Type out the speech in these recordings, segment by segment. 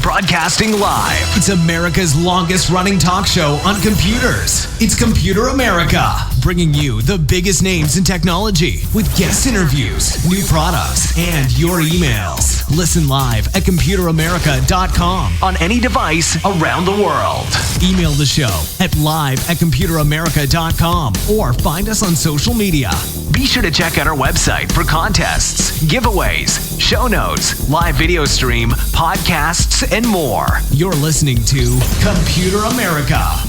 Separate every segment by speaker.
Speaker 1: Broadcasting live. It's America's longest running talk show on computers. It's Computer America, bringing you the biggest names in technology with guest interviews, new products, and your emails. Listen live at computeramerica.com on any device around the world. Email the show at live@computeramerica.com or find us on social media. Be sure to check out our website for contests, giveaways, show notes, live video stream, podcasts, and more. You're listening to Computer America.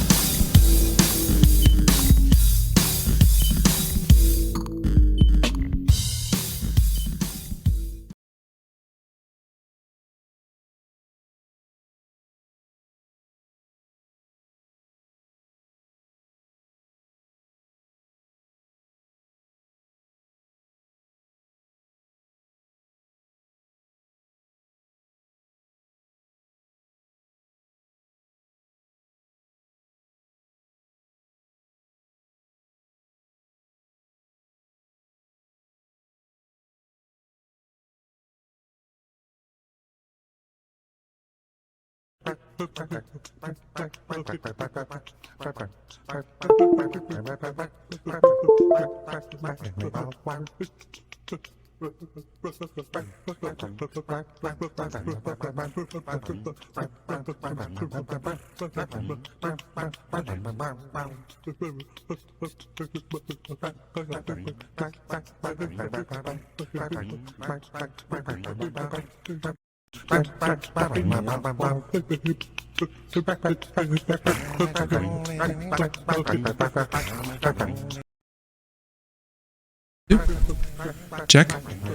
Speaker 2: Check.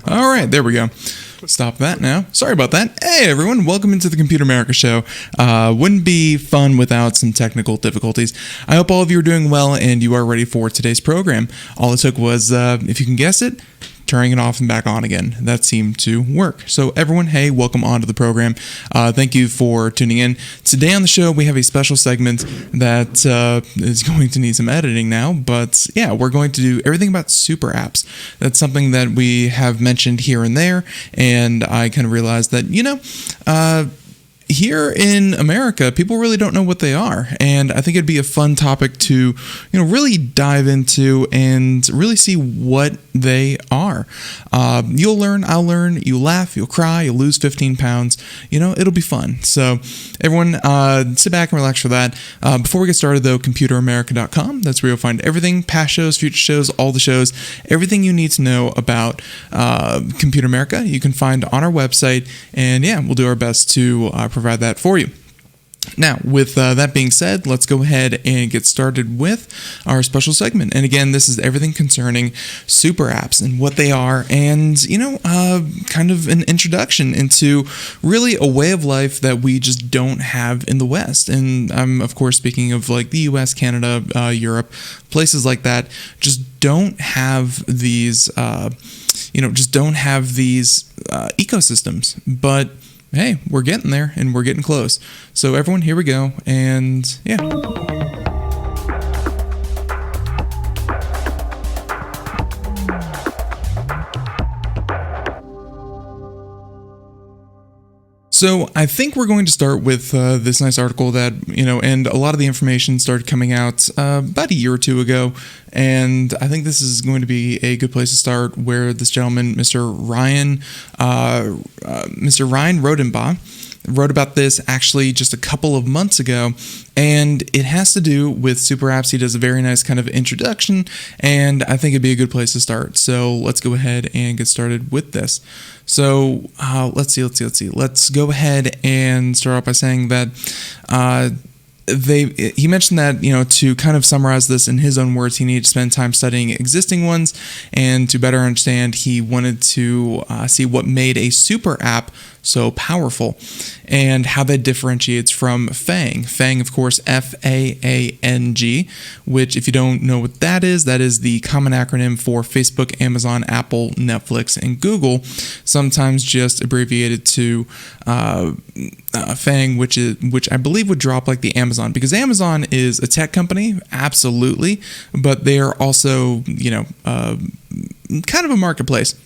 Speaker 2: All right, there we go. Stop that now. Sorry about that. Hey, everyone. Welcome into the Computer America Show. Wouldn't be fun without some technical difficulties. I hope all of you are doing well and you are ready for today's program. All it took was, if you can guess it, turning it off and back on again. That seemed to work. So everyone, hey, welcome onto the program. Thank you for tuning in. Today on the show, we have a special segment that is going to need some editing now, but yeah, we're going to do everything about super apps. That's something that we have mentioned here and there, and I kind of realized that, here in America, people really don't know what they are, and I think it'd be a fun topic to, really dive into and really see what they are. You'll learn, I'll learn, you laugh, you'll cry, you'll lose 15 pounds. It'll be fun. So everyone, sit back and relax for that. Before we get started, though, computeramerica.com. That's where you'll find everything, past shows, future shows, all the shows, everything you need to know about Computer America. You can find on our website, and yeah, we'll do our best to provide that for you. Now, with that being said, let's go ahead and get started with our special segment. And again, this is everything concerning super apps and what they are, and, kind of an introduction into really a way of life that we just don't have in the West. And I'm, of course, speaking of like the US, Canada, Europe, places like that, just don't have these, ecosystems. But hey, we're getting there and we're getting close. So everyone, here we go. And yeah. So I think we're going to start with this nice article that, and a lot of the information started coming out about a year or two ago. And I think this is going to be a good place to start, where this gentleman, Mr. Ryan Rodenbaugh, Wrote about this actually just a couple of months ago, and it has to do with super apps. He does a very nice kind of introduction, and I think it'd be a good place to start. So let's go ahead and get started with this. So let's see. Let's go ahead and start off by saying that he mentioned that, to kind of summarize this in his own words, he needed to spend time studying existing ones, and to better understand, he wanted to see what made a super app so powerful and how that differentiates from FANG. FANG, of course, F-A-A-N-G, which, if you don't know what that is the common acronym for Facebook, Amazon, Apple, Netflix, and Google, sometimes just abbreviated to FANG, which I believe would drop like the Amazon, because Amazon is a tech company, absolutely, but they are also, kind of a marketplace.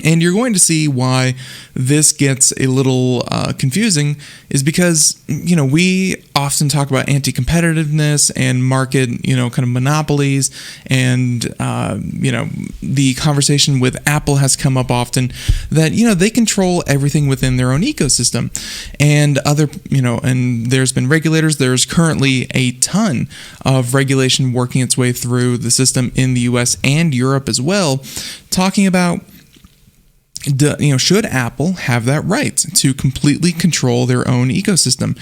Speaker 2: And you're going to see why this gets a little confusing is because, we often talk about anti-competitiveness and market, kind of monopolies. And, the conversation with Apple has come up often that, they control everything within their own ecosystem. And and there's been regulators. There's currently a ton of regulation working its way through the system in the US and Europe as well, talking about, should Apple have that right to completely control their own ecosystem,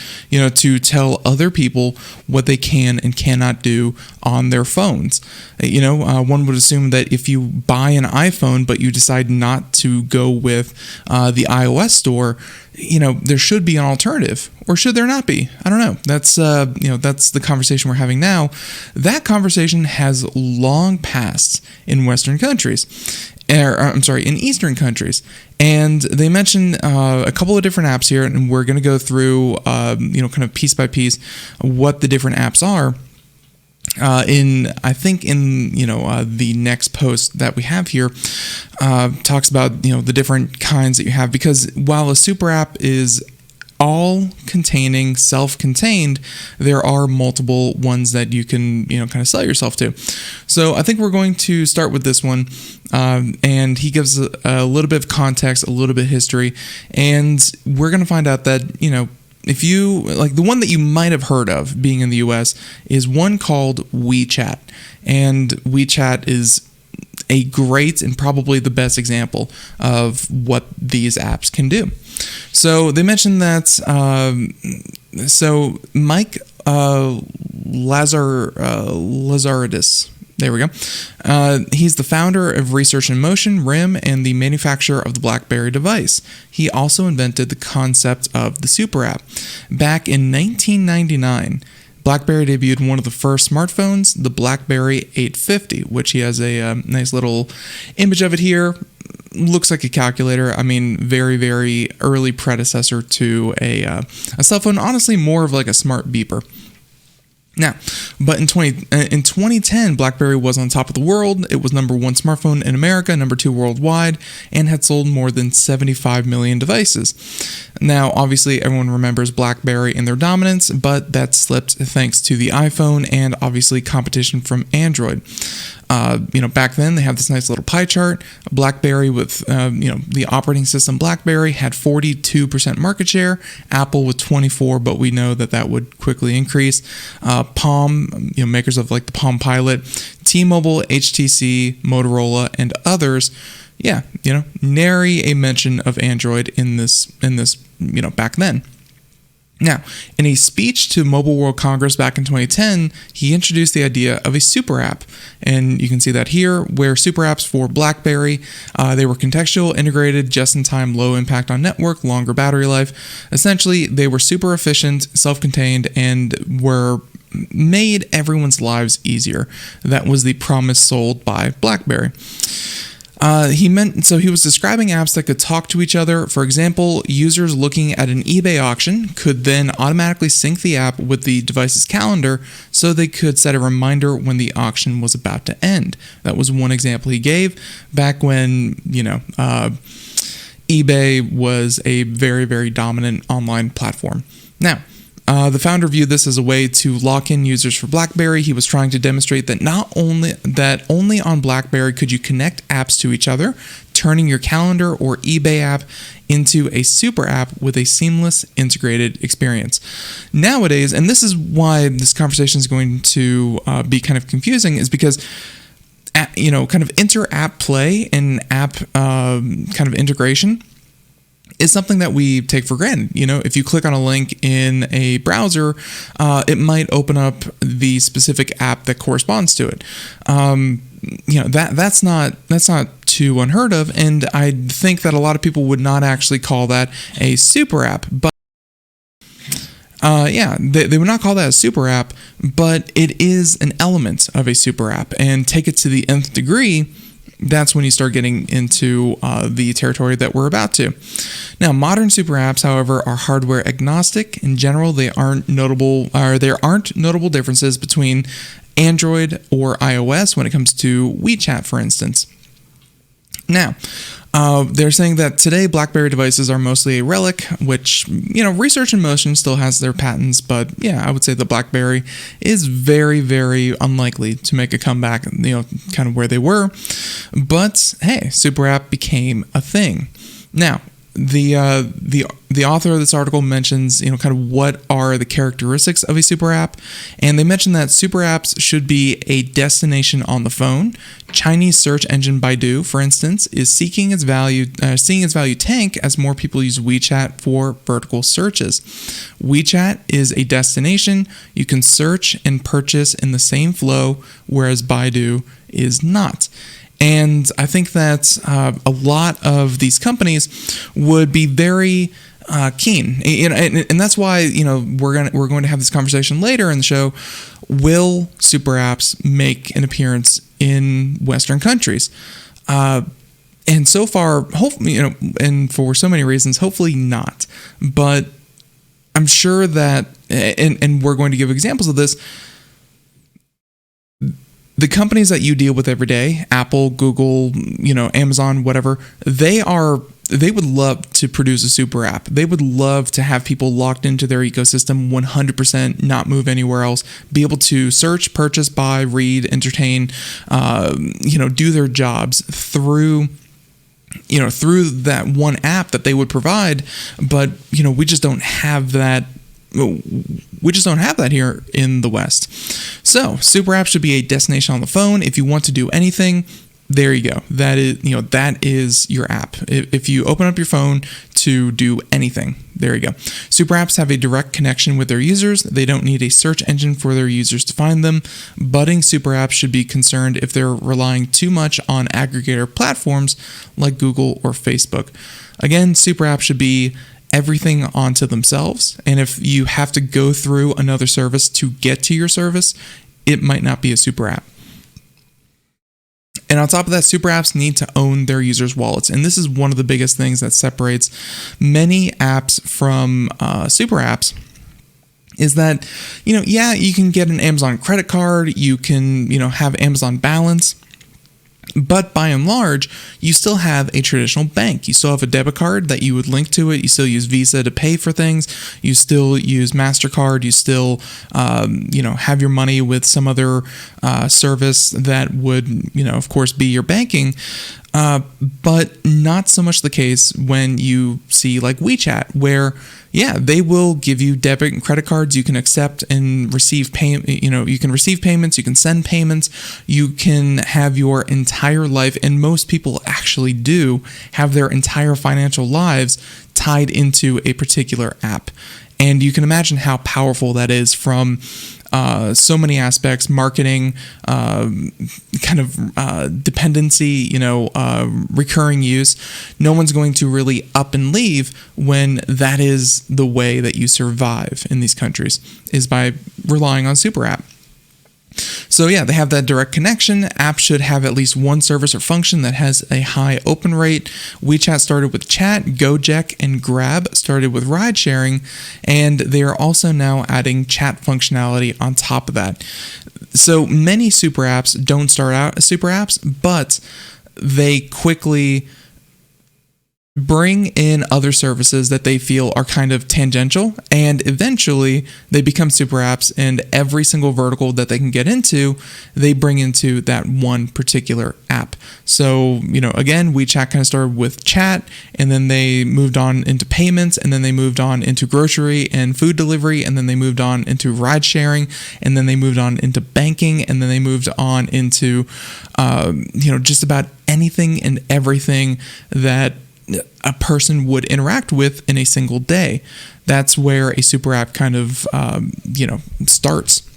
Speaker 2: to tell other people what they can and cannot do on their phones? One would assume that if you buy an iPhone, but you decide not to go with the iOS store, there should be an alternative, or should there not be? I don't know. That's the conversation we're having now. That conversation has long passed in Western countries. In Eastern countries. And they mentioned a couple of different apps here, and we're going to go through, kind of piece by piece what the different apps are. The next post that we have here talks about, the different kinds that you have, because while a super app is all containing, self-contained, there are multiple ones that you can, kind of sell yourself to. So I think we're going to start with this one, and he gives a little bit of context, a little bit of history, and we're going to find out that, if you, like, the one that you might have heard of being in the US is one called Wechat, and Wechat is a great and probably the best example of what these apps can do. So they mentioned that, Mike Lazaridis, there we go. He's the founder of Research in Motion, RIM, and the manufacturer of the Blackberry device. He also invented the concept of the super app. Back in 1999, BlackBerry debuted one of the first smartphones, the BlackBerry 850, which he has a nice little image of it here. Looks like a calculator. I mean, very, very early predecessor to a cell phone. Honestly, more of like a smart beeper. Now, but in 2010, BlackBerry was on top of the world. It was number one smartphone in America, number two worldwide, and had sold more than 75 million devices. Now, obviously, everyone remembers BlackBerry and their dominance, but that slipped thanks to the iPhone and obviously competition from Android. Back then they have this nice little pie chart. BlackBerry with, the operating system BlackBerry had 42% market share. Apple with 24%, but we know that would quickly increase. Palm, makers of like the Palm Pilot, T-Mobile, HTC, Motorola, and others. Yeah, nary a mention of Android in this, back then. Now, in a speech to Mobile World Congress back in 2010, he introduced the idea of a super app. And you can see that here, where super apps for BlackBerry, they were contextual, integrated, just-in-time, low impact on network, longer battery life. Essentially, they were super efficient, self-contained, and were made everyone's lives easier. That was the promise sold by BlackBerry. He was describing apps that could talk to each other. For example, users looking at an eBay auction could then automatically sync the app with the device's calendar so they could set a reminder when the auction was about to end. That was one example he gave back when, eBay was a very, very dominant online platform. Now, the founder viewed this as a way to lock in users for BlackBerry. He was trying to demonstrate that only on BlackBerry could you connect apps to each other, turning your calendar or eBay app into a super app with a seamless integrated experience. Nowadays, and this is why this conversation is going to be kind of confusing, is because kind of inter-app play and app kind of integration is something that we take for granted. If you click on a link in a browser, it might open up the specific app that corresponds to it. That's not too unheard of, and I think that a lot of people would not actually call that a super app, but they would not call that a super app, but it is an element of a super app. And take it to the nth degree, that's when you start getting into the territory that we're about to. Now, modern super apps, however, are hardware agnostic. In general, there aren't notable differences between Android or iOS when it comes to Wechat, for instance. Now, they're saying that today Blackberry devices are mostly a relic, which, Research in Motion still has their patents, but I would say the Blackberry is very, very unlikely to make a comeback, kind of where they were. But hey, super app became a thing. Now, the author of this article mentions, kind of what are the characteristics of a super app, and they mention that super apps should be a destination on the phone. Chinese search engine Baidu, for instance, is seeing its value tank as more people use WeChat for vertical searches. WeChat is a destination you can search and purchase in the same flow, whereas Baidu is not. And I think that a lot of these companies would be very keen, and that's why we're going to have this conversation later in the show. Will super apps make an appearance in Western countries? And so far, hopefully, and for so many reasons, hopefully not. But I'm sure that, and we're going to give examples of this. The companies that you deal with every day, Apple, Google, Amazon, whatever, they would love to produce a super app. They would love to have people locked into their ecosystem 100%, not move anywhere else, be able to search, purchase, buy, read, entertain, do their jobs through that one app that they would provide. But, we just don't have that. We just don't have that here in the West. So, super app should be a destination on the phone. If you want to do anything, there you go. That is your app. If you open up your phone to do anything, there you go. Super apps have a direct connection with their users. They don't need a search engine for their users to find them. Budding super apps should be concerned if they're relying too much on aggregator platforms like Google or Facebook. Again, super apps should be everything onto themselves, and if you have to go through another service to get to your service, it might not be a super app. And on top of that, super apps need to own their users' wallets, and this is one of the biggest things that separates many apps from super apps. Is that, you can get an Amazon credit card, you can, have Amazon balance, but by and large, you still have a traditional bank. You still have a debit card that you would link to it. You still use Visa to pay for things. You still use MasterCard. You still, have your money with some other service that would, of course, be your banking. But not so much the case when you see like Wechat, where they will give you debit and credit cards. You can accept and receive you can receive payments, you can send payments, you can have your entire life, and most people actually do have their entire financial lives tied into a particular app. And you can imagine how powerful that is from so many aspects: marketing, dependency, recurring use. No one's going to really up and leave when that is the way that you survive in these countries, is by relying on super app. So they have that direct connection. Apps should have at least one service or function that has a high open rate. WeChat started with chat, Gojek and Grab started with ride sharing, and they are also now adding chat functionality on top of that. So many super apps don't start out as super apps, but they quickly bring in other services that they feel are kind of tangential, and eventually they become super apps, and every single vertical that they can get into, they bring into that one particular app. So, again, Wechat kind of started with chat, and then they moved on into payments, and then they moved on into grocery and food delivery, and then they moved on into ride sharing, and then they moved on into banking, and then they moved on into, just about anything and everything that a person would interact with in a single day. That's where a super app kind of, starts.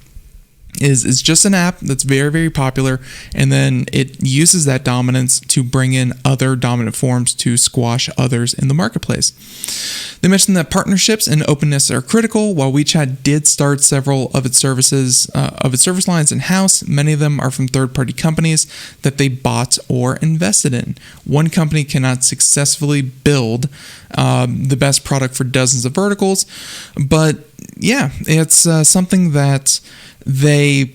Speaker 2: Is just an app that's very, very popular, and then it uses that dominance to bring in other dominant forms to squash others in the marketplace. They mentioned that partnerships and openness are critical. While Wechat did start several of its services, of its service lines in-house, many of them are from third-party companies that they bought or invested in. One company cannot successfully build the best product for dozens of verticals, but yeah, it's something that they'll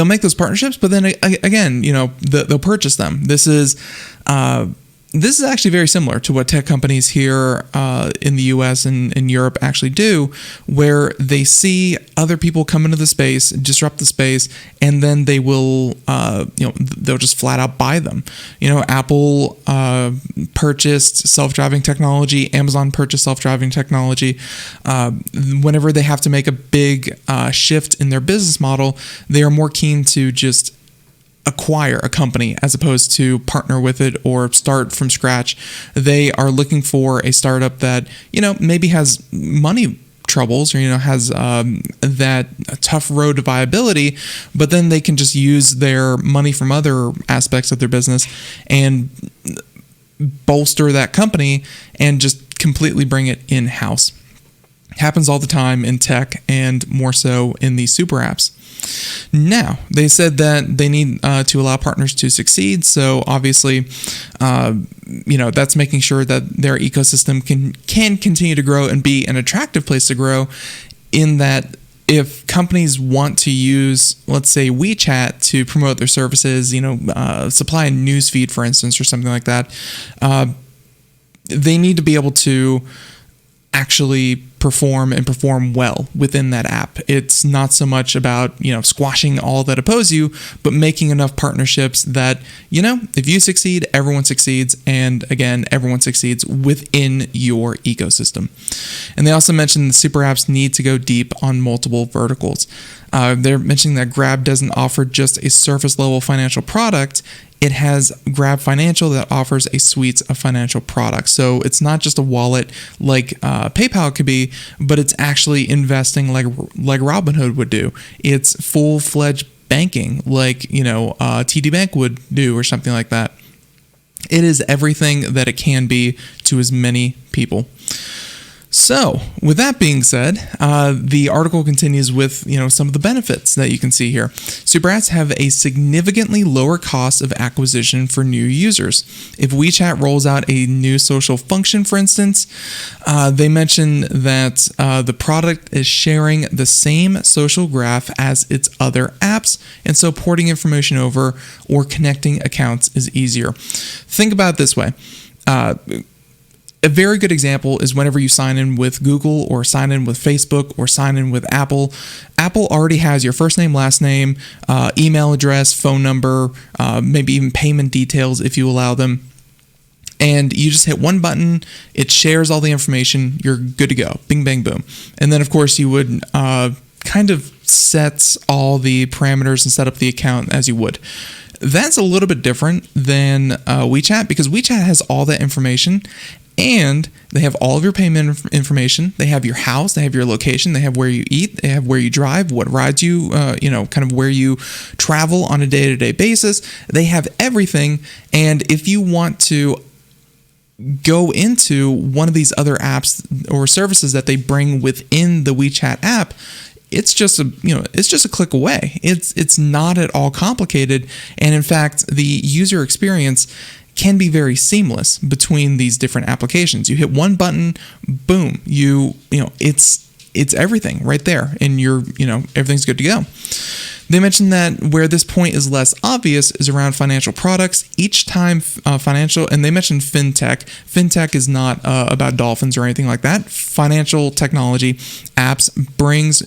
Speaker 2: make those partnerships, but then again, they'll purchase them. This is actually very similar to what tech companies here in the US and in Europe actually do, where they see other people come into the space, disrupt the space, and then they will, they'll just flat out buy them. Apple purchased self-driving technology, Amazon purchased self-driving technology. Whenever they have to make a big shift in their business model, they are more keen to just acquire a company as opposed to partner with it or start from scratch. They are looking for a startup that, maybe has money troubles or, has that tough road to viability, but then they can just use their money from other aspects of their business and bolster that company and just completely bring it in-house. Happens all the time in tech and more so in these super apps. Now, they said that they need to allow partners to succeed. So obviously, that's making sure that their ecosystem can continue to grow and be an attractive place to grow, in that if companies want to use, let's say, Wechat to promote their services, supply a news feed, for instance, or something like that, they need to be able to actually perform well within that app. It's not so much about, squashing all that oppose you, but making enough partnerships that, if you succeed, everyone succeeds. And again, everyone succeeds within your ecosystem. And they also mentioned the super apps need to go deep on multiple verticals. They're mentioning that Grab doesn't offer just a surface level financial product. It has Grab Financial that offers a suite of financial products. So it's not just a wallet like PayPal could be, but it's actually investing like Robinhood would do. It's full-fledged banking like, TD Bank would do or something like that. It is everything that it can be to as many people. So, with that being said, the article continues with, some of the benefits that you can see here. Super apps have a significantly lower cost of acquisition for new users. If Wechat rolls out a new social function, for instance, they mention that the product is sharing the same social graph as its other apps, and so porting information over or connecting accounts is easier. Think about it this way. A very good example is whenever you sign in with Google or sign in with Facebook or sign in with Apple. Apple already has your first name, last name, email address, phone number, maybe even payment details if you allow them. And you just hit one button, it shares all the information, you're good to go. Bing, bang, boom. And then, of course, you would kind of set all the parameters and set up the account as you would. That's a little bit different than Wechat, because Wechat has all that information. And they have all of your payment information. They have your house. They have your location. They have where you eat. They have where you drive, what rides you, kind of where you travel on a day-to-day basis. They have everything. And if you want to go into one of these other apps or services that they bring within the Wechat app, it's just a click away. It's not at all complicated. And in fact, the user experience can be very seamless between these different applications. You hit one button, boom, it's everything right there, and everything's good to go. They mentioned that where this point is less obvious is around financial products. Each time financial, and they mentioned fintech. Fintech is not about dolphins or anything like that. Financial technology apps brings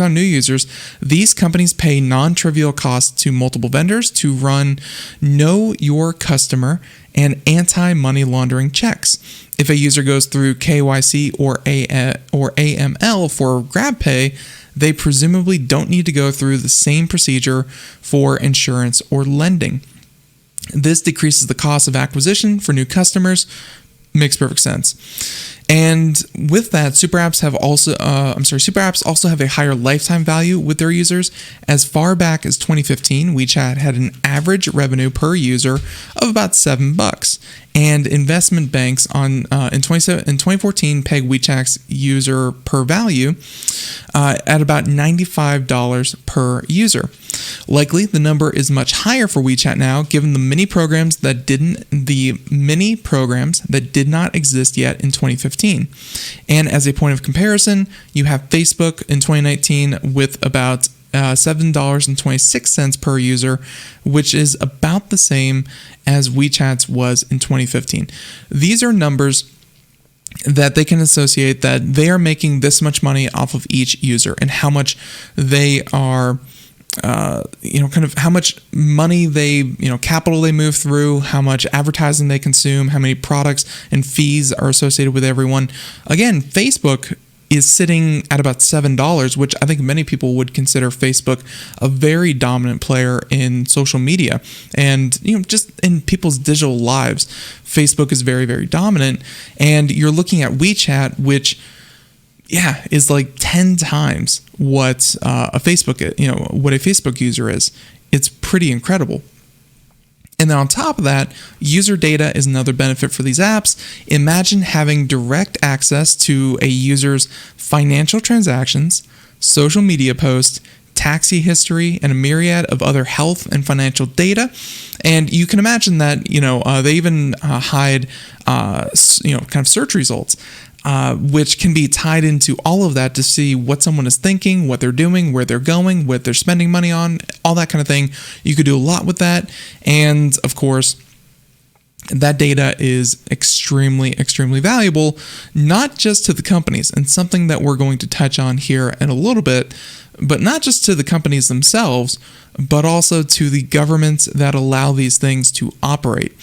Speaker 2: on new users. These companies pay non-trivial costs to multiple vendors to run Know Your Customer and anti-money laundering checks. If a user goes through KYC or AML for GrabPay, they presumably don't need to go through the same procedure for insurance or lending. This decreases the cost of acquisition for new customers. Makes perfect sense. And with that, super apps also have a higher lifetime value with their users. As far back as 2015, Wechat had an average revenue per user of about $7, and investment banks in 2014 pegged Wechat's user per value at about $95 per user. Likely, the number is much higher for Wechat now, given the mini programs that did not exist yet in 2015. And as a point of comparison, you have Facebook in 2019 with about $7.26 per user, which is about the same as Wechat's was in 2015. These are numbers that they can associate that they are making this much money off of each user, and how much they are kind of how much money they, capital they move through, how much advertising they consume, how many products and fees are associated with everyone. Again, Facebook is sitting at about $7, which I think many people would consider Facebook a very dominant player in social media. And, just in people's digital lives, Facebook is very, very dominant. And you're looking at Wechat, which is like 10 times what a Facebook user is. It's pretty incredible. And then on top of that, user data is another benefit for these apps. Imagine having direct access to a user's financial transactions, social media posts, taxi history, and a myriad of other health and financial data. And you can imagine that, they even hide, kind of search results, which can be tied into all of that to see what someone is thinking, what they're doing, where they're going, what they're spending money on, all that kind of thing. You could do a lot with that. And of course, that data is extremely, extremely valuable, not just to the companies, and something that we're going to touch on here in a little bit, but not just to the companies themselves, but also to the governments that allow these things to operate.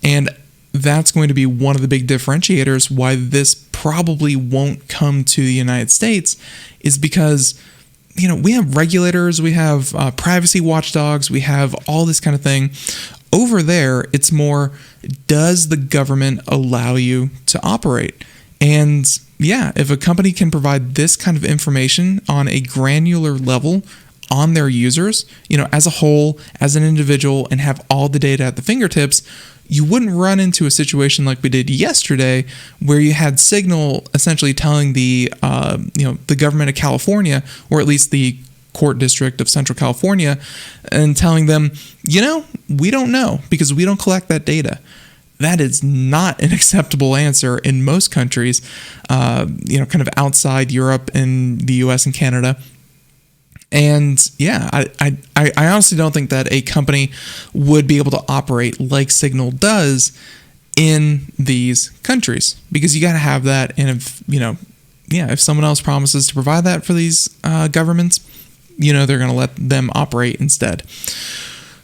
Speaker 2: And that's going to be one of the big differentiators why this probably won't come to the United States, is because, we have regulators, we have privacy watchdogs, we have all this kind of thing. Over there, it's more, does the government allow you to operate? And if a company can provide this kind of information on a granular level on their users, as a whole, as an individual, and have all the data at the fingertips, you wouldn't run into a situation like we did yesterday, where you had Signal essentially telling the government of California, or at least the court district of Central California, and telling them, we don't know because we don't collect that data. That is not an acceptable answer in most countries, kind of outside Europe and the US and Canada. And I honestly don't think that a company would be able to operate like Signal does in these countries, because you got to have that. And if someone else promises to provide that for these governments, they're going to let them operate instead.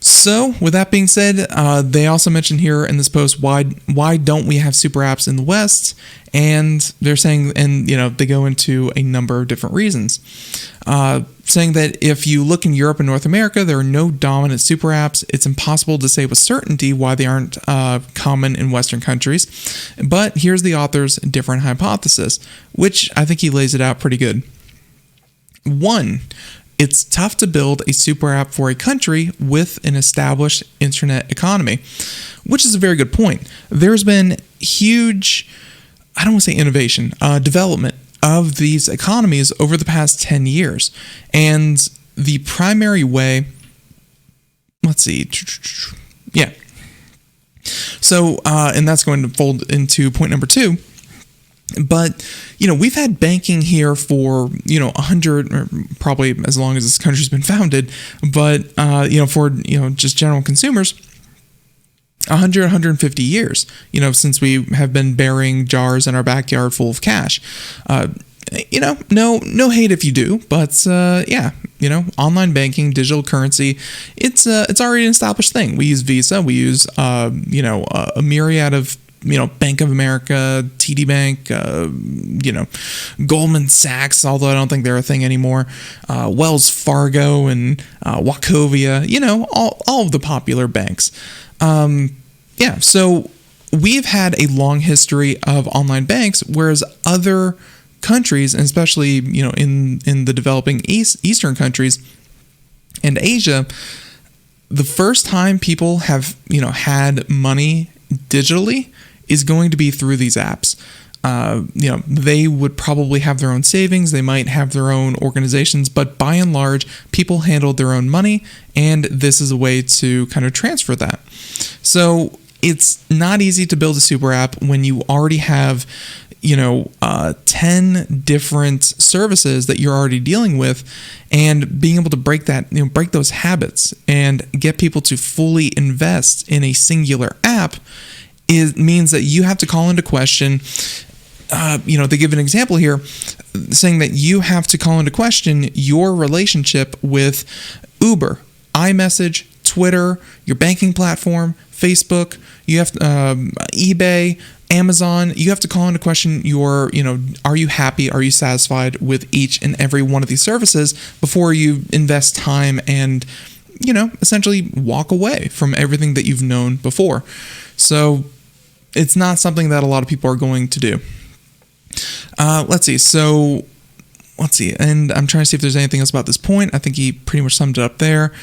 Speaker 2: So with that being said, they also mentioned here in this post, why don't we have super apps in the West? And they're saying, and they go into a number of different reasons, saying that if you look in Europe and North America, there are no dominant super apps. It's impossible to say with certainty why they aren't common in Western countries. But here's the author's different hypothesis, which I think he lays it out pretty good. 1, it's tough to build a super app for a country with an established internet economy, which is a very good point. There's been huge, I don't want to say innovation, development of these economies over the past 10 years. And the primary way, So, and that's going to fold into point number 2. But, we've had banking here for, 100, or probably as long as this country's been founded, but, for, just general consumers, 100, 150 years, since we have been burying jars in our backyard full of cash. No hate if you do, but online banking, digital currency, it's already an established thing. We use Visa, we use a myriad of Bank of America, TD Bank, Goldman Sachs, although I don't think they're a thing anymore, Wells Fargo and Wachovia, all of the popular banks. So we've had a long history of online banks, whereas other countries, and especially in the developing Eastern countries and Asia, the first time people have had money digitally is going to be through these apps. They would probably have their own savings, they might have their own organizations, but by and large, people handled their own money, and this is a way to kind of transfer that. So it's not easy to build a super app when you already have 10 different services that you're already dealing with, and being able to break those habits and get people to fully invest in a singular app means that you have to call into question, they give an example here saying that you have to call into question your relationship with Uber, iMessage, Twitter, your banking platform, Facebook, you have eBay, Amazon. You have to call into question are you happy? Are you satisfied with each and every one of these services before you invest time and, essentially walk away from everything that you've known before? So it's not something that a lot of people are going to do. Let's see. And I'm trying to see if there's anything else about this point. I think he pretty much summed it up there.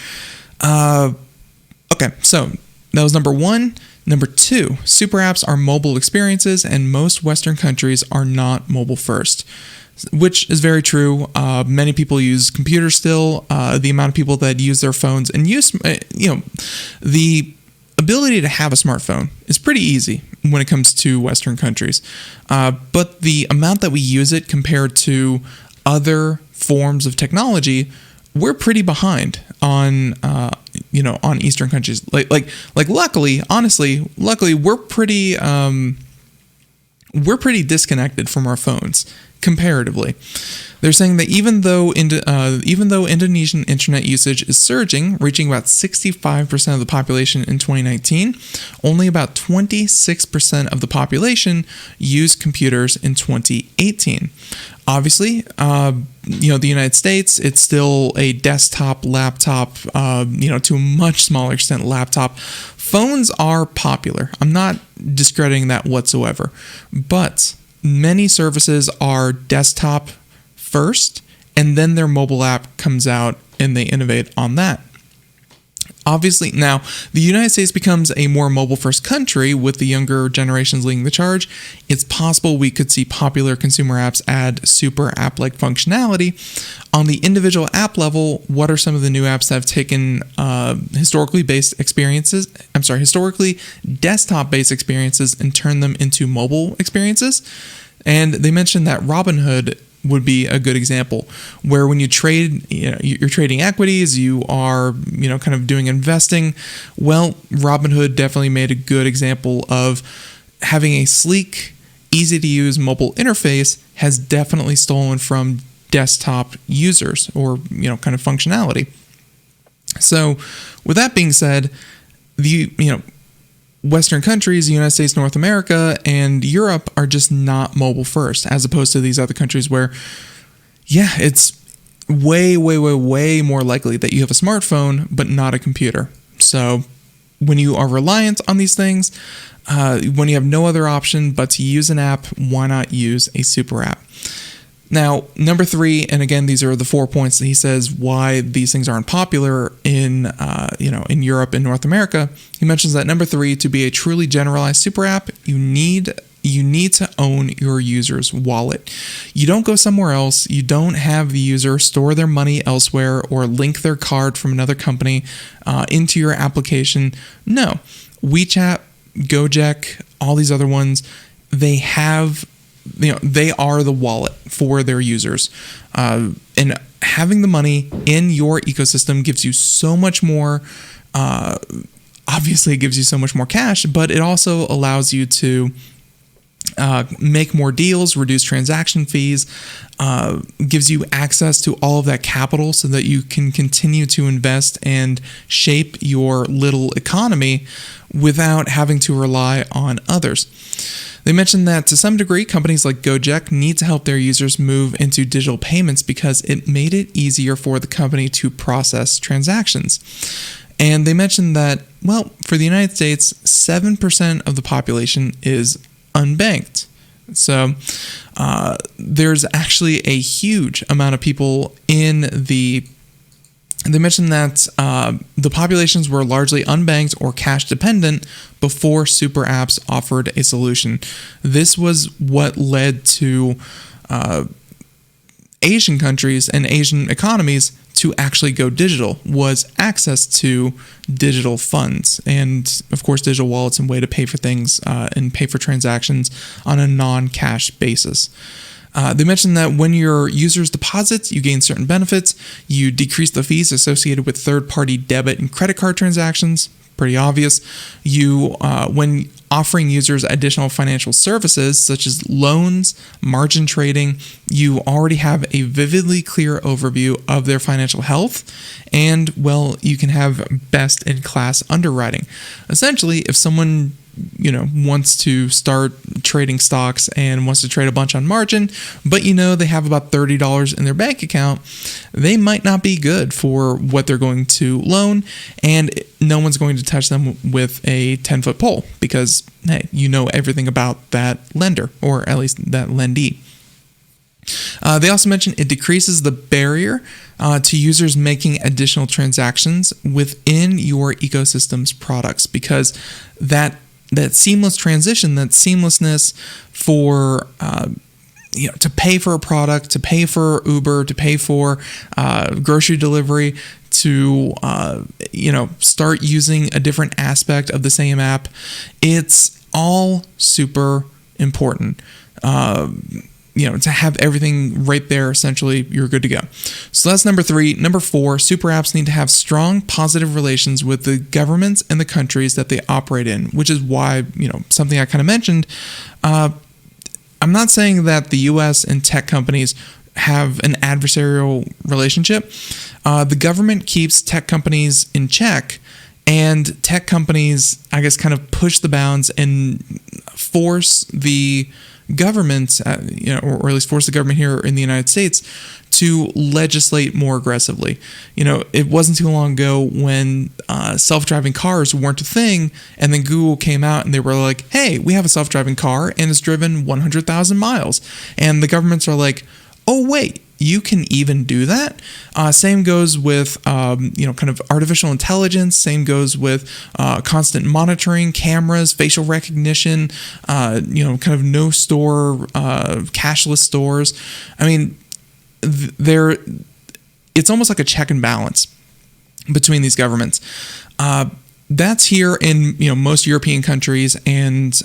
Speaker 2: Okay, so that was number one. Number two, super apps are mobile experiences, and most Western countries are not mobile first, which is very true. Many people use computers still. The amount of people that use their phones and use, the ability to have a smartphone is pretty easy when it comes to Western countries. But the amount that we use it compared to other forms of technology, we're pretty behind on Eastern countries. Luckily, we're pretty disconnected from our phones comparatively. They're saying that even though Indonesian internet usage is surging, reaching about 65% of the population in 2019, only about 26% of the population used computers in 2018. Obviously, the United States, it's still a desktop, laptop, to a much smaller extent, laptop. Phones are popular. I'm not discrediting that whatsoever, but many services are desktop first, and then their mobile app comes out and they innovate on that. Obviously, now, the United States becomes a more mobile-first country with the younger generations leading the charge. It's possible we could see popular consumer apps add super app-like functionality. On the individual app level, what are some of the new apps that have taken historically desktop-based experiences and turned them into mobile experiences? And they mentioned that Robinhood would be a good example, where when you trade, you're trading equities, you are, kind of doing investing. Well, Robinhood definitely made a good example of having a sleek, easy to use mobile interface has definitely stolen from desktop users or, kind of functionality. So with that being said, Western countries, the United States, North America, and Europe are just not mobile first, as opposed to these other countries where, it's way, way, way, way more likely that you have a smartphone, but not a computer. So when you are reliant on these things, when you have no other option but to use an app, why not use a super app? Now, number three, and again, these are the 4 points that he says why these things aren't popular in Europe and North America. He mentions that number three, to be a truly generalized super app, you need to own your user's wallet. You don't go somewhere else. You don't have the user store their money elsewhere or link their card from another company into your application. No, Wechat, Gojek, all these other ones, they have they are the wallet for their users, and having the money in your ecosystem gives you so much more. Obviously, it gives you so much more cash, but it also allows you to make more deals, reduce transaction fees, gives you access to all of that capital so that you can continue to invest and shape your little economy without having to rely on others. They mentioned that to some degree, companies like Gojek need to help their users move into digital payments because it made it easier for the company to process transactions. And they mentioned that, well, for the United States, 7% of the population is unbanked. So there's actually a huge amount of people they mentioned that the populations were largely unbanked or cash dependent before super apps offered a solution. This was what led to Asian countries and Asian economies to actually go digital, was access to digital funds and, of course, digital wallets and way to pay for things and pay for transactions on a non-cash basis. They mentioned that when your users deposits, you gain certain benefits. You decrease the fees associated with third-party debit and credit card transactions. Pretty obvious. When offering users additional financial services such as loans, margin trading, you already have a vividly clear overview of their financial health, and, well, you can have best-in-class underwriting. Essentially, if someone wants to start trading stocks and wants to trade a bunch on margin, but they have about $30 in their bank account, they might not be good for what they're going to loan, and no one's going to touch them with a 10-foot pole because, hey, everything about that lender, or at least that lendee. They also mentioned it decreases the barrier to users making additional transactions within your ecosystem's products because that seamless transition, that seamlessness for to pay for a product, to pay for Uber, to pay for grocery delivery, to start using a different aspect of the same app, it's all super important. To have everything right there, essentially, you're good to go. So that's number 3. Number 4, super apps need to have strong, positive relations with the governments and the countries that they operate in, which is why, something I kind of mentioned. I'm not saying that the U.S. and tech companies have an adversarial relationship. The government keeps tech companies in check, and tech companies, I guess, kind of push the bounds and force the government, or at least force the government here in the United States to legislate more aggressively. It wasn't too long ago when self-driving cars weren't a thing, and then Google came out and they were like, hey, we have a self-driving car and it's driven 100,000 miles. And the governments are like, oh, wait, you can even do that? Same goes with, kind of artificial intelligence. Same goes with constant monitoring, cameras, facial recognition, kind of no store, cashless stores. I mean, it's almost like a check and balance between these governments. That's here in most European countries and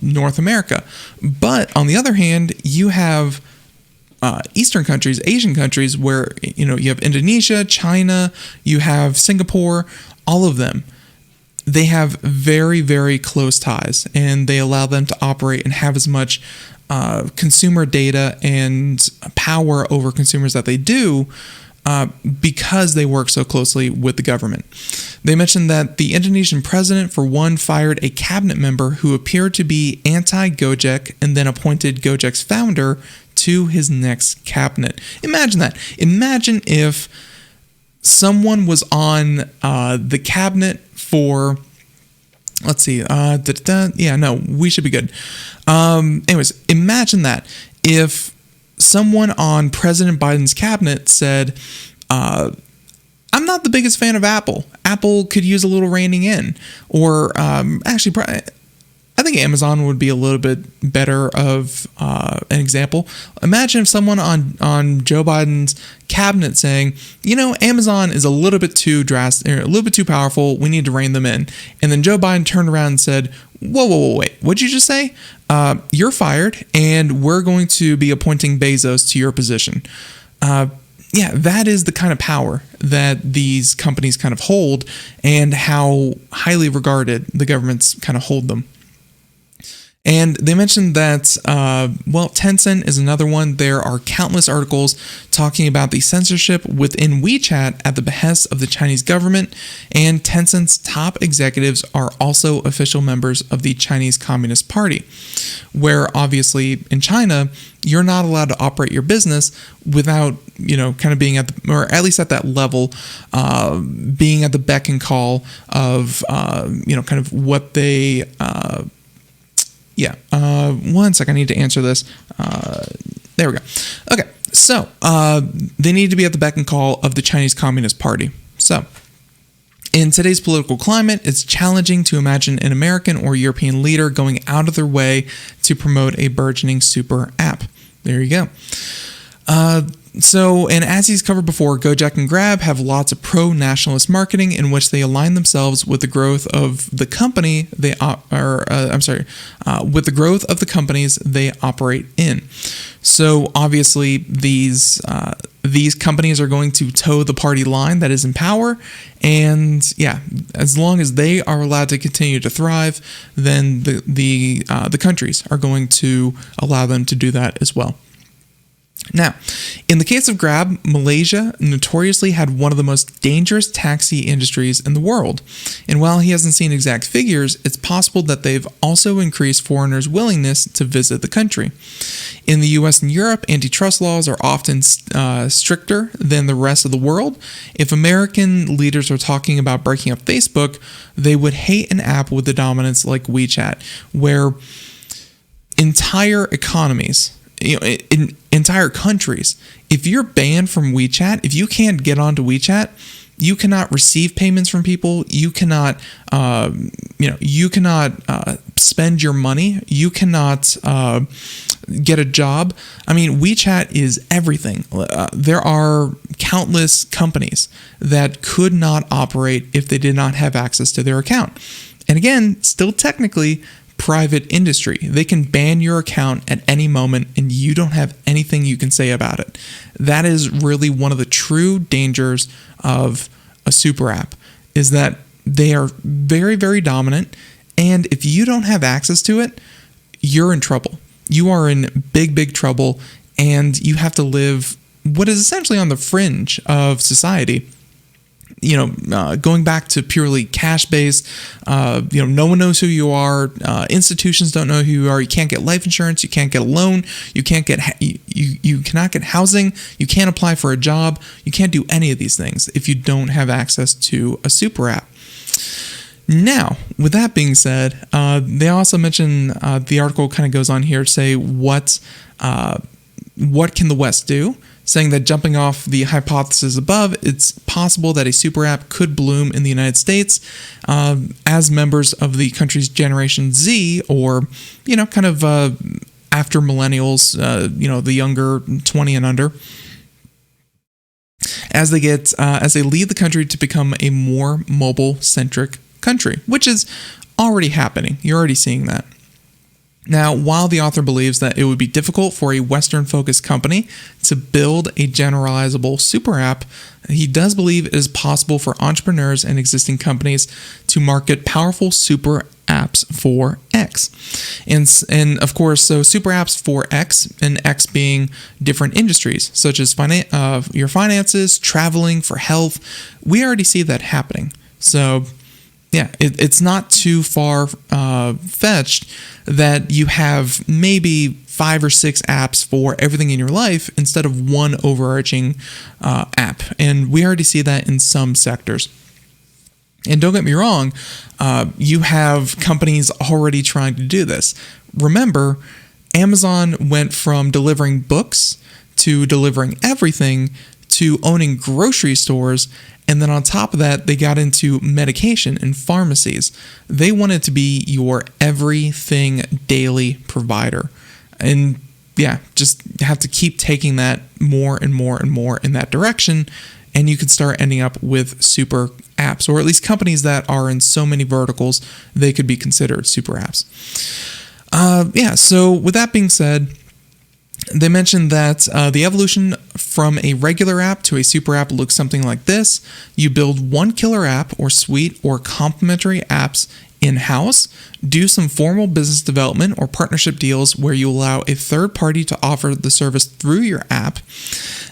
Speaker 2: North America. But on the other hand, you have Eastern countries, Asian countries, where you have Indonesia, China, you have Singapore, all of them. They have very, very close ties, and they allow them to operate and have as much consumer data and power over consumers that they do because they work so closely with the government. They mentioned that the Indonesian president, for one, fired a cabinet member who appeared to be anti-Gojek and then appointed Gojek's founder to his next cabinet. Imagine that. Imagine if someone was on the cabinet for, let's see, we should be good. Anyways, imagine that if someone on President Biden's cabinet said, I'm not the biggest fan of Apple. Apple could use a little reining in. Or I think Amazon would be a little bit better of an example. Imagine if someone on Joe Biden's cabinet saying, Amazon is a little bit too drastic, or a little bit too powerful. We need to rein them in. And then Joe Biden turned around and said, wait, what'd you just say? You're fired, and we're going to be appointing Bezos to your position. Yeah, that is the kind of power that these companies kind of hold, and how highly regarded the governments kind of hold them. And they mentioned that, Tencent is another one. There are countless articles talking about the censorship within Wechat at the behest of the Chinese government, and Tencent's top executives are also official members of the Chinese Communist Party, where obviously in China, you're not allowed to operate your business without, kind of being or at least at that level, being at the beck and call of, kind of what they... one sec, I need to answer this. There we go. Okay, so they need to be at the beck and call of the Chinese Communist Party. So, in today's political climate, it's challenging to imagine an American or European leader going out of their way to promote a burgeoning super app. There you go. And as he's covered before, Gojek and Grab have lots of pro-nationalist marketing in which they align themselves with the growth of the company with the growth of the companies they operate in. So obviously these companies are going to toe the party line that is in power, and as long as they are allowed to continue to thrive, then the countries are going to allow them to do that as well. Now, in the case of Grab, Malaysia notoriously had one of the most dangerous taxi industries in the world. And while he hasn't seen exact figures, it's possible that they've also increased foreigners' willingness to visit the country. In the US and Europe, antitrust laws are often stricter than the rest of the world. If American leaders are talking about breaking up Facebook, they would hate an app with the dominance like Wechat, where entire economies, in entire countries, if you're banned from Wechat, if you can't get onto Wechat, you cannot receive payments from people. You cannot, spend your money. You cannot get a job. I mean, Wechat is everything. There are countless companies that could not operate if they did not have access to their account. And again, still technically private industry. They can ban your account at any moment and you don't have anything you can say about it. That is really one of the true dangers of a super app, is that they are very, very dominant, and if you don't have access to it, you're in trouble. You are in big, big trouble, and you have to live what is essentially on the fringe of society. Going back to purely cash-based, no one knows who you are. Institutions don't know who you are. You can't get life insurance. You can't get a loan. You can't get you cannot get housing. You can't apply for a job. You can't do any of these things if you don't have access to a super app. Now, with that being said, they also mention the article kind of goes on here to say what can the West do? Saying that jumping off the hypothesis above, it's possible that a super app could bloom in the United States as members of the country's Generation Z, or, after millennials, the younger 20 and under, as they lead the country to become a more mobile-centric country, which is already happening. You're already seeing that. Now, while the author believes that it would be difficult for a Western-focused company to build a generalizable super app, he does believe it is possible for entrepreneurs and existing companies to market powerful super apps for X. And of course, so super apps for X, and X being different industries, such as your finances, traveling, for health. We already see that happening. So yeah, it's not too far fetched that you have maybe 5 or 6 apps for everything in your life instead of one overarching app. And we already see that in some sectors. And don't get me wrong, you have companies already trying to do this. Remember, Amazon went from delivering books to delivering everything to owning grocery stores. And then on top of that, they got into medication and pharmacies. They wanted to be your everything daily provider. And yeah, just have to keep taking that more and more and more in that direction. and you could start ending up with super apps, or at least companies that are in so many verticals, they could be considered super apps. So with that being said, they mentioned that the evolution from a regular app to a super app looks something like this. You build one killer app or suite or complementary apps in-house, do some formal business development or partnership deals where you allow a third party to offer the service through your app,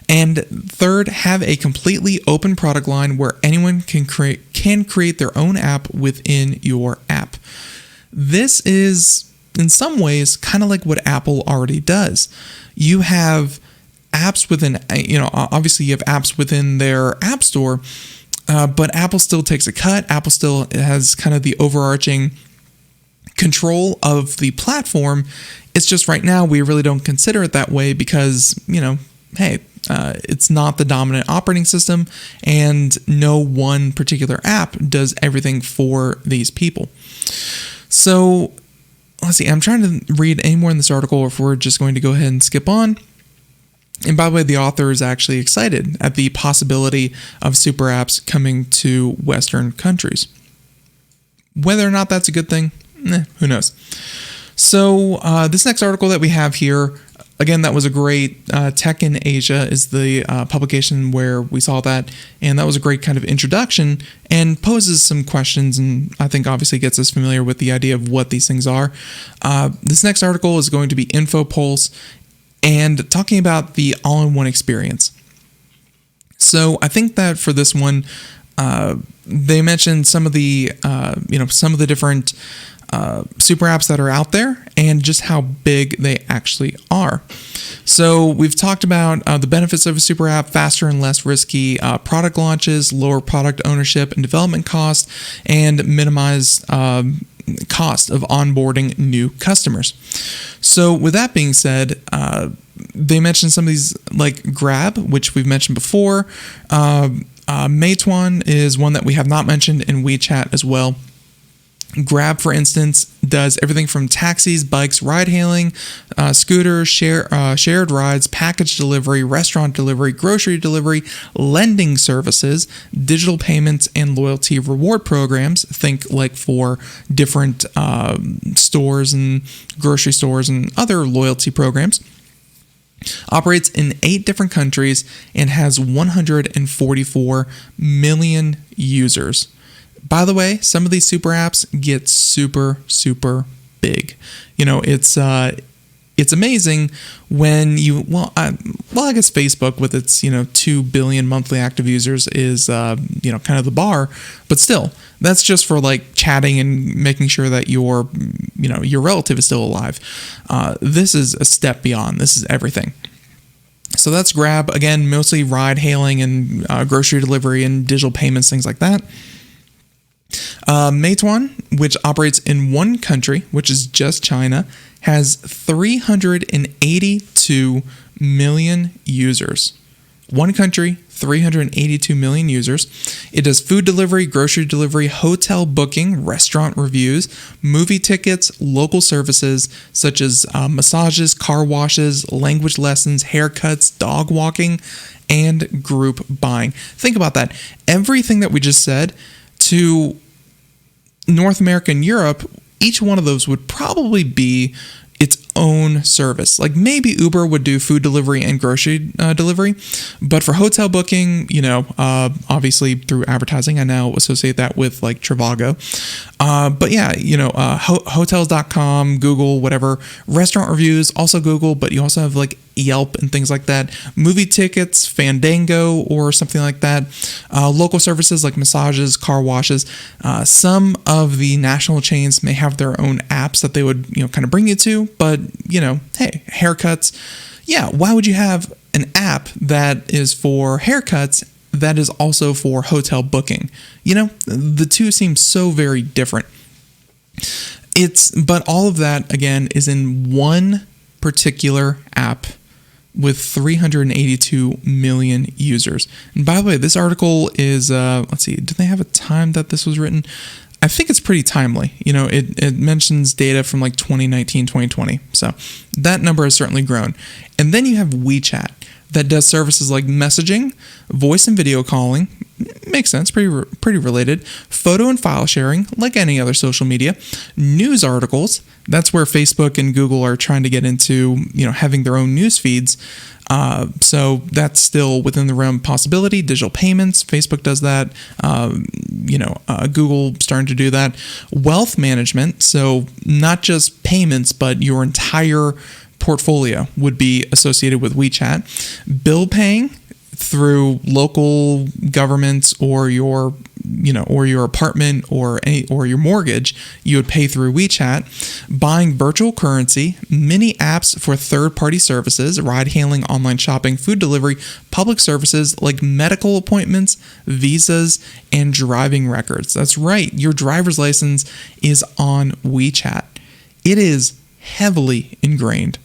Speaker 2: and third, have a completely open product line where anyone can create their own app within your app. This is, in some ways, kind of like what Apple already does. You have apps within, obviously you have apps within their app store, but Apple still takes a cut. Apple still has kind of the overarching control of the platform. It's just right now we really don't consider it that way because, it's not the dominant operating system, and no one particular app does everything for these people. So let's see, I'm trying to read any more in this article, or if we're just going to go ahead and skip on. And by the way, the author is actually excited at the possibility of super apps coming to Western countries. Whether or not that's a good thing, who knows? So this next article that we have here, again, that was a great Tech in Asia is the publication where we saw that, and that was a great kind of introduction and poses some questions, and I think obviously gets us familiar with the idea of what these things are. This next article is going to be Infopulse, and talking about the all-in-one experience. So I think that for this one, they mentioned some of the different super apps that are out there and just how big they actually are. So we've talked about the benefits of a super app: faster and less risky product launches, lower product ownership and development costs, and minimized cost of onboarding new customers. So with that being said, they mentioned some of these like Grab, which we've mentioned before. Meituan is one that we have not mentioned in Wechat as well. Grab, for instance, does everything from taxis, bikes, ride-hailing, scooters, shared rides, package delivery, restaurant delivery, grocery delivery, lending services, digital payments, and loyalty reward programs. Think like for different stores and grocery stores and other loyalty programs. Operates in 8 different countries and has 144 million users. By the way, some of these super apps get super, super big. It's amazing when I guess Facebook with its, 2 billion monthly active users is, kind of the bar, but still, that's just for like chatting and making sure that your relative is still alive. This is a step beyond. This is everything. So that's Grab, again, mostly ride hailing and grocery delivery and digital payments, things like that. Meituan, which operates in one country, which is just China, has 382 million users. One country, 382 million users. It does food delivery, grocery delivery, hotel booking, restaurant reviews, movie tickets, local services such as massages, car washes, language lessons, haircuts, dog walking, and group buying. Think about that. Everything that we just said to North America and Europe, each one of those would probably be its own service. Like maybe Uber would do food delivery and grocery delivery, but for hotel booking, obviously through advertising, I now associate that with like Trivago. But yeah, hotels.com, Google, whatever. Restaurant reviews, also Google, but you also have like Yelp and things like that. Movie tickets, Fandango or something like that. Local services like massages, car washes. Some of the national chains may have their own apps that they would, kind of bring you to, but hey, haircuts. Yeah, why would you have an app that is for haircuts that is also for hotel booking? The two seem so very different. But all of that, again, is in one particular app with 382 million users. And by the way, this article is, let's see, do they have a time that this was written? I think it's pretty timely. It mentions data from like 2019, 2020. So that number has certainly grown. And then you have Wechat. that does services like messaging, voice and video calling, makes sense, pretty related, photo and file sharing, like any other social media, news articles, that's where Facebook and Google are trying to get into, having their own news feeds. So that's still within the realm of possibility. Digital payments, Facebook does that. Google starting to do that. Wealth management, so not just payments, but your entire portfolio would be associated with WeChat. Bill paying through local governments or your apartment or your mortgage, you would pay through WeChat. Buying virtual currency, mini apps for third-party services, ride-hailing, online shopping, food delivery, public services like medical appointments, visas, and driving records. That's right, your driver's license is on WeChat. It is heavily ingrained.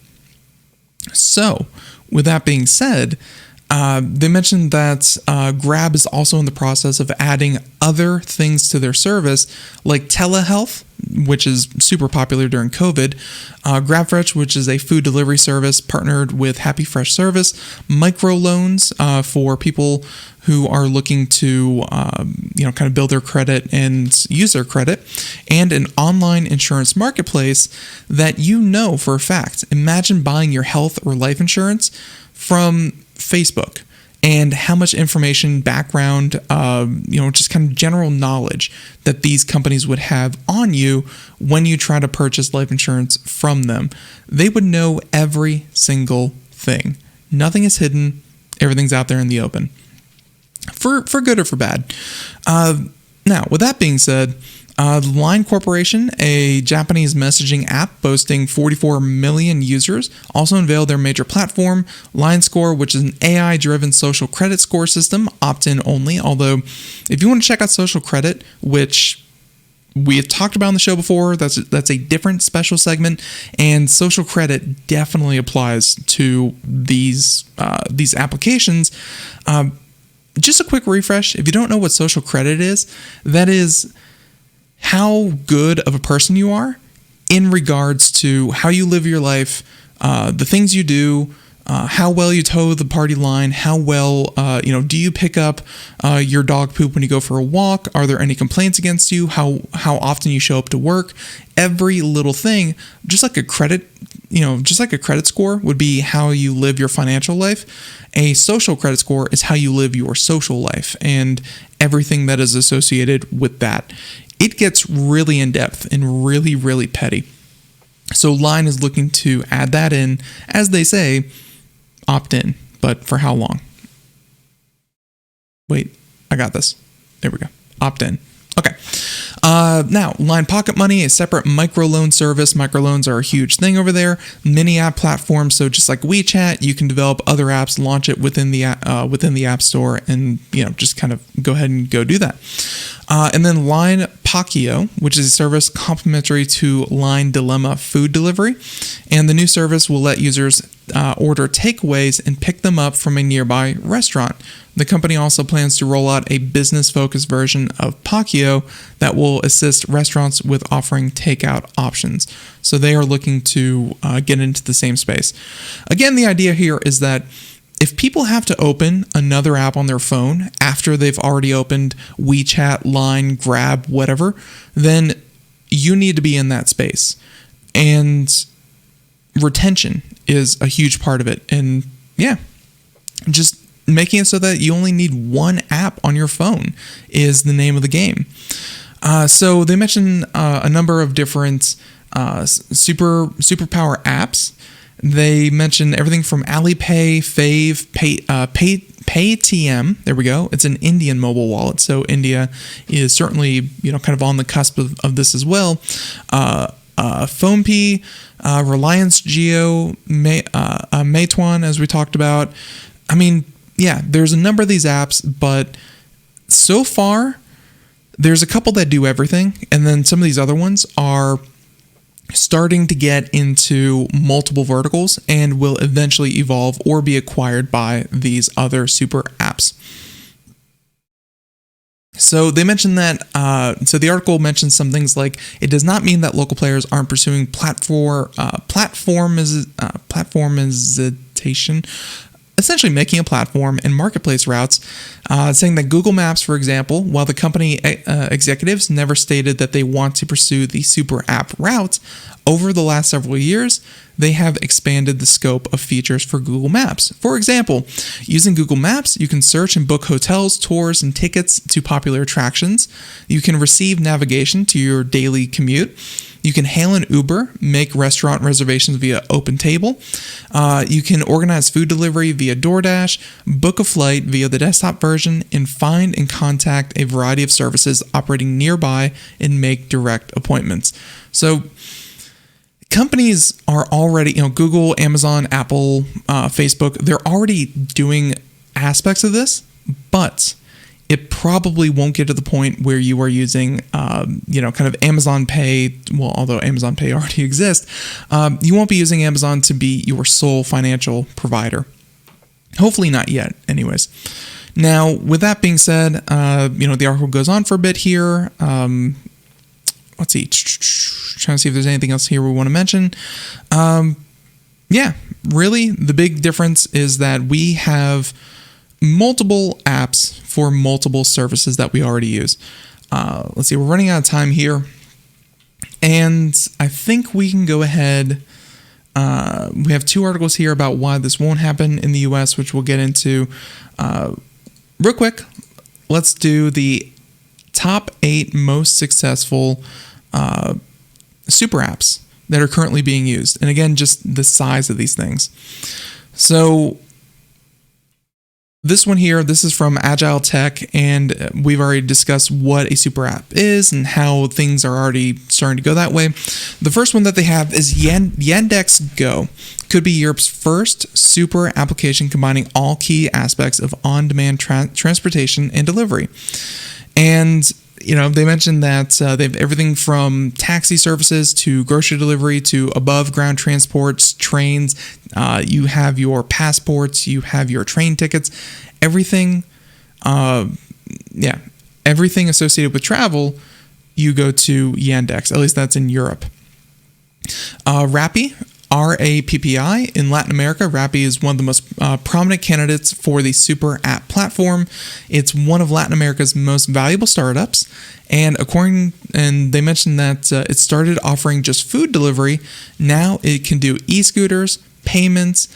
Speaker 2: So, with that being said, they mentioned that Grab is also in the process of adding other things to their service, like telehealth, which is super popular during COVID, GrabFresh, which is a food delivery service partnered with Happy Fresh Service, microloans for people who are looking to kind of build their credit and use their credit, and an online insurance marketplace that for a fact. Imagine buying your health or life insurance from Facebook, and how much information, background, just kind of general knowledge that these companies would have on you when you try to purchase life insurance from them. They would know every single thing. Nothing is hidden. Everything's out there in the open. For good or for bad. Now, with that being said, Line Corporation, a Japanese messaging app boasting 44 million users, also unveiled their major platform, Line Score, which is an AI-driven social credit score system, opt-in only. Although, if you want to check out social credit, which we have talked about on the show before, that's a different special segment, and social credit definitely applies to these applications. Just a quick refresh, if you don't know what social credit is, that is how good of a person you are in regards to how you live your life, the things you do, how well you toe the party line, how well, do you pick up your dog poop when you go for a walk? Are there any complaints against you? How often you show up to work? Every little thing, just like a credit score would be how you live your financial life. A social credit score is how you live your social life and everything that is associated with that. It gets really in-depth and really, really petty. So Line is looking to add that in, as they say, opt-in. But for how long? Wait, I got this. There we go. Opt-in. Okay. Now, Line Pocket Money, a separate microloan service. Microloans are a huge thing over there. Mini app platform. So just like WeChat, you can develop other apps, launch it within the App Store, and just kind of go ahead and go do that. And then Line Paccio, which is a service complementary to Line Dilemma food delivery. And the new service will let users order takeaways and pick them up from a nearby restaurant. The company also plans to roll out a business-focused version of Paccio that will assist restaurants with offering takeout options. So they are looking to get into the same space. Again, the idea here is that if people have to open another app on their phone after they've already opened WeChat, Line, Grab, whatever, then you need to be in that space. And retention is a huge part of it. And yeah, just making it so that you only need one app on your phone is the name of the game. So they mentioned a number of different superpower apps. They mentioned everything from Alipay, Fave, Paytm. There we go. It's an Indian mobile wallet, so India is certainly kind of on the cusp of this as well. PhonePe, Reliance Jio, Meituan, as we talked about. I mean, yeah, there's a number of these apps, but so far there's a couple that do everything, and then some of these other ones are starting to get into multiple verticals and will eventually evolve or be acquired by these other super apps. So they mentioned that, so the article mentions some things like, it does not mean that local players aren't pursuing platformization. essentially making a platform and marketplace routes, saying that Google Maps, for example, while the company executives never stated that they want to pursue the super app route, over the last several years, they have expanded the scope of features for Google Maps. For example, using Google Maps, you can search and book hotels, tours, and tickets to popular attractions. You can receive navigation to your daily commute. You can hail an Uber, make restaurant reservations via OpenTable. You can organize food delivery via DoorDash, book a flight via the desktop version, and find and contact a variety of services operating nearby and make direct appointments. So companies are already, Google, Amazon, Apple, Facebook, they're already doing aspects of this, but it probably won't get to the point where you are using, kind of Amazon Pay. Well, although Amazon Pay already exists, you won't be using Amazon to be your sole financial provider. Hopefully not yet, anyways. Now, with that being said, the article goes on for a bit here. Let's see. Trying to see if there's anything else here we want to mention. Really, the big difference is that we have multiple apps for multiple services that we already use. Let's see, we're running out of time here, and I think we can go ahead. We have 2 articles here about why this won't happen in the US, which we'll get into real quick. Let's do the top 8 most successful super apps that are currently being used, and again, just the size of these things. So this one here, this is from Agile Tech, and we've already discussed what a super app is and how things are already starting to go that way. The first one that they have is Yandex Go. Could be Europe's first super application combining all key aspects of on-demand transportation and delivery. And they mentioned that they have everything from taxi services to grocery delivery to above ground transports, trains. You have your passports, you have your train tickets, everything. Everything associated with travel, you go to Yandex. At least that's in Europe. Rappi. RAPPI. In Latin America, Rappi is one of the most prominent candidates for the super app platform. It's one of Latin America's most valuable startups, and they mentioned that it started offering just food delivery. Now it can do e-scooters, payments,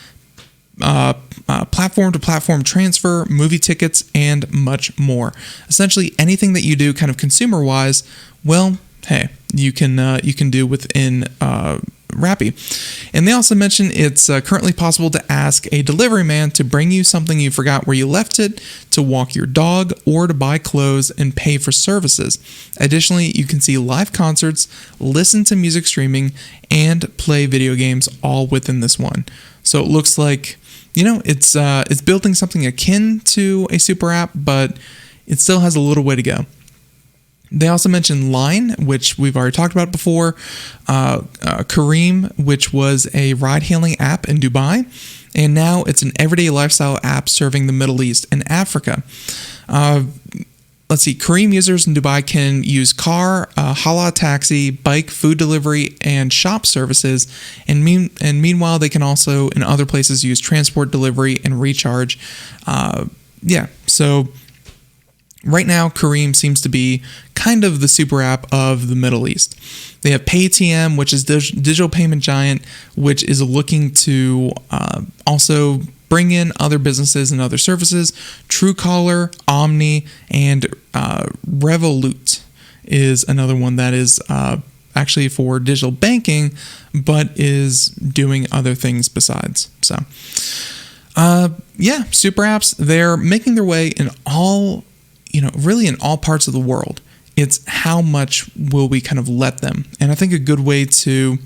Speaker 2: platform-to-platform transfer, movie tickets, and much more. Essentially, anything that you do kind of consumer-wise, well, hey, you can do within Rappi. And they also mentioned it's currently possible to ask a delivery man to bring you something you forgot where you left it, to walk your dog, or to buy clothes and pay for services. Additionally, you can see live concerts, listen to music streaming, and play video games all within this one. So it looks like, it's building something akin to a super app, but it still has a little way to go. They also mentioned Line, which we've already talked about before, Careem, which was a ride-hailing app in Dubai, and now it's an everyday lifestyle app serving the Middle East and Africa. Careem users in Dubai can use car, Hala taxi, bike, food delivery, and shop services, and meanwhile, they can also, in other places, use transport delivery and recharge. So right now, Careem seems to be kind of the super app of the Middle East. They have Paytm, which is digital payment giant, which is looking to also bring in other businesses and other services. Truecaller, Omni, and Revolut is another one that is actually for digital banking, but is doing other things besides. So, super apps, they're making their way in all parts of the world. It's how much will we kind of let them? And I think a good way to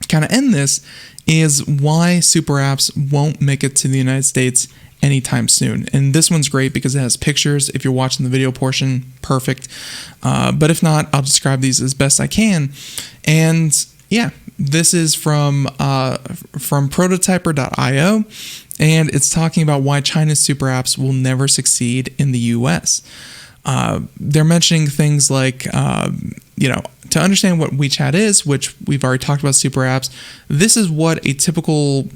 Speaker 2: kind of end this is why super apps won't make it to the United States anytime soon. And this one's great because it has pictures. If you're watching the video portion, perfect. But if not, I'll describe these as best I can. And this is from Prototypr.io, and it's talking about why China's super apps will never succeed in the US. They're mentioning things like, to understand what Wechat is, which we've already talked about super apps, this is what a typical,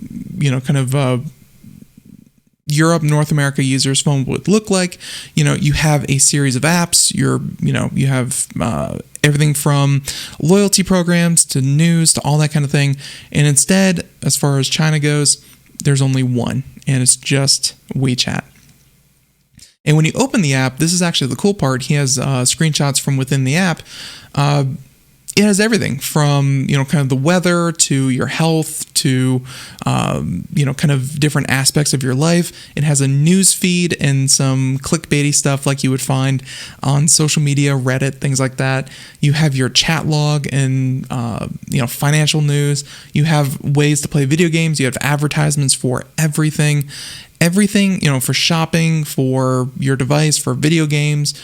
Speaker 2: Europe, North America users' phone would look like. You have a series of apps. You have everything from loyalty programs to news to all that kind of thing. And instead, as far as China goes, there's only one, and it's just Wechat. And when you open the app, this is actually the cool part. He has screenshots from within the app. It has everything from, kind of the weather to your health to, kind of different aspects of your life. It has a news feed and some clickbaity stuff like you would find on social media, Reddit, things like that. You have your chat log and, financial news. You have ways to play video games. You have advertisements for everything, for shopping, for your device, for video games.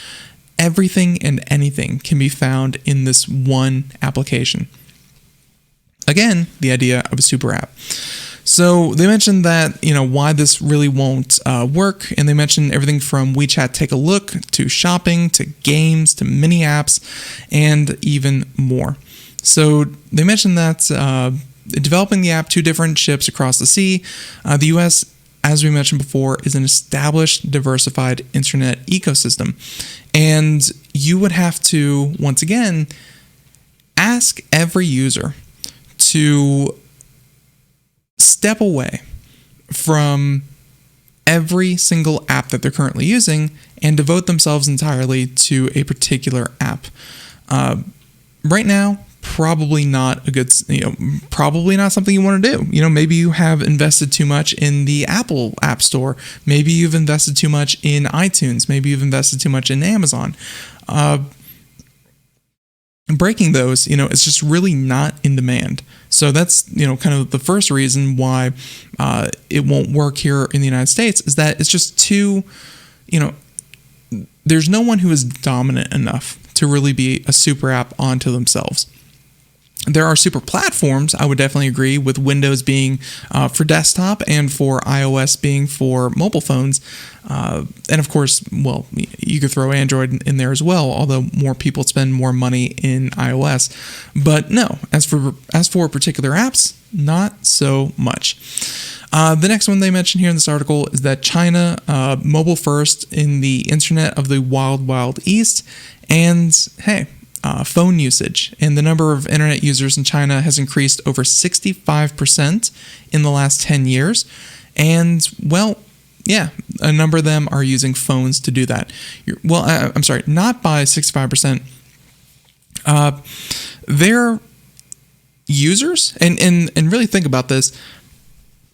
Speaker 2: Everything and anything can be found in this one application. Again, the idea of a super app. So they mentioned that, why this really won't work. And they mentioned everything from Wechat Take a Look to shopping to games to mini apps and even more. So they mentioned that developing the app, 2 different ships across the sea, the US, as we mentioned before, is an established, diversified internet ecosystem. And you would have to, once again, ask every user to step away from every single app that they're currently using and devote themselves entirely to a particular app. Right now, probably not probably not something you want to do. Maybe you have invested too much in the Apple App Store. Maybe you've invested too much in iTunes. Maybe you've invested too much in Amazon. Breaking those, it's just really not in demand. So that's, kind of the first reason why it won't work here in the United States is that it's just too, there's no one who is dominant enough to really be a super app onto themselves. There are super platforms, I would definitely agree, with Windows being for desktop and for iOS being for mobile phones. And of course, well, you could throw Android in there as well, although more people spend more money in iOS. But no, as for particular apps, not so much. The next one they mentioned here in this article is that China, mobile first in the internet of the wild, wild east. And hey, phone usage and the number of internet users in China has increased over 65% in the last 10 years. And, well, yeah, a number of them are using phones to do that. I'm sorry, not by 65%. Their users, and really think about this,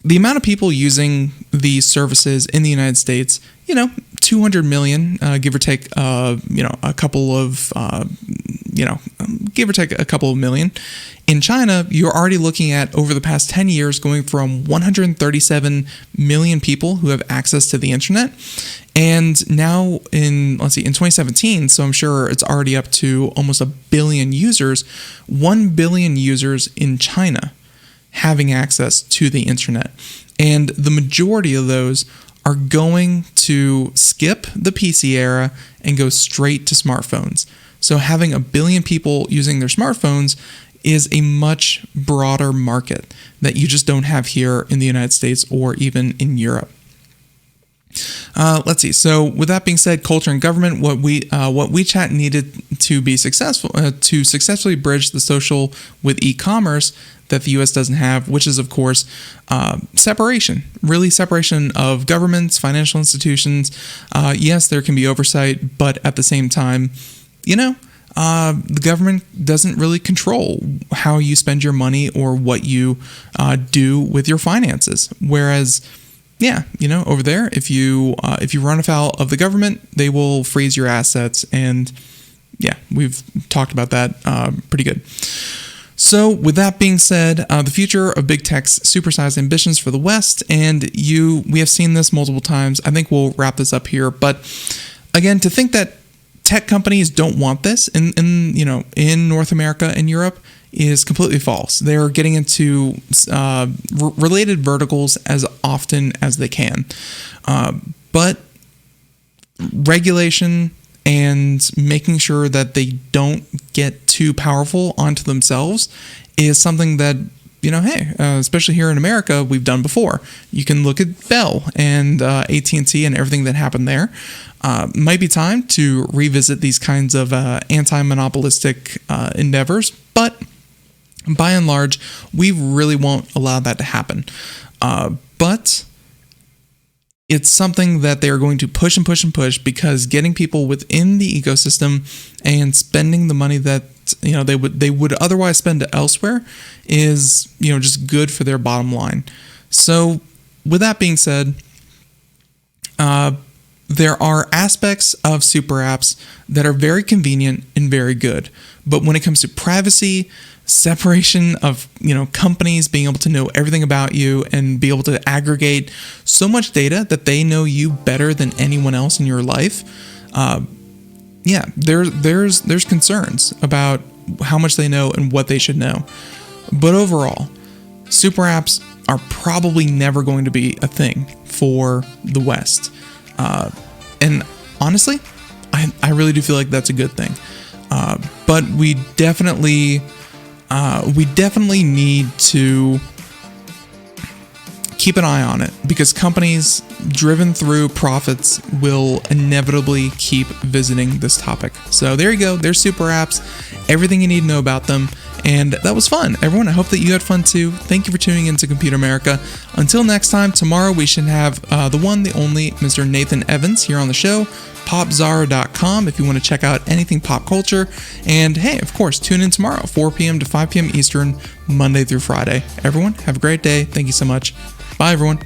Speaker 2: the amount of people using these services in the United States, 200 million, give or take, a couple of, give or take a couple of million. In China, you're already looking at, over the past 10 years, going from 137 million people who have access to the internet. And now in 2017, so I'm sure it's already up to almost 1 billion users, 1 billion users in China having access to the internet. And the majority of those are going to skip the PC era and go straight to smartphones. So having 1 billion people using their smartphones is a much broader market that you just don't have here in the United States or even in Europe. Let's see. So with that being said, culture and government, what Wechat needed to be successful, to successfully bridge the social with e-commerce that the U.S. doesn't have, which is, of course, separation of governments, financial institutions. Yes, there can be oversight, but at the same time, the government doesn't really control how you spend your money or what you do with your finances. Whereas, over there, if you run afoul of the government, they will freeze your assets. And yeah, we've talked about that pretty good. So with that being said, the future of big tech's supersized ambitions for the West, and we have seen this multiple times. I think we'll wrap this up here. But again, to think that tech companies don't want this in North America and Europe is completely false. They're getting into related verticals as often as they can. But regulation and making sure that they don't get too powerful onto themselves is something that hey, especially here in America, we've done before. You can look at Bell and AT&T and everything that happened there. Might be time to revisit these kinds of anti-monopolistic endeavors, but by and large, we really won't allow that to happen. But it's something that they're going to push and push and push, because getting people within the ecosystem and spending the money that they would otherwise spend elsewhere is just good for their bottom line. So with that being said, there are aspects of super apps that are very convenient and very good, but when it comes to privacy, separation of companies being able to know everything about you and be able to aggregate so much data that they know you better than anyone else in your life, there's concerns about how much they know and what they should know. But overall, super apps are probably never going to be a thing for the West, and honestly, I really do feel like that's a good thing. But we definitely need to keep an eye on it, because companies driven through profits will inevitably keep visiting this topic. So there you go. There's super apps, everything you need to know about them. And that was fun. Everyone, I hope that you had fun too. Thank you for tuning in to Computer America. Until next time, tomorrow we should have the one, the only Mr. Nathan Evans here on the show. popzara.com if you want to check out anything pop culture. And hey, of course, tune in tomorrow, 4 p.m. to 5 p.m. Eastern, Monday through Friday. Everyone, have a great day. Thank you so much. Bye, everyone.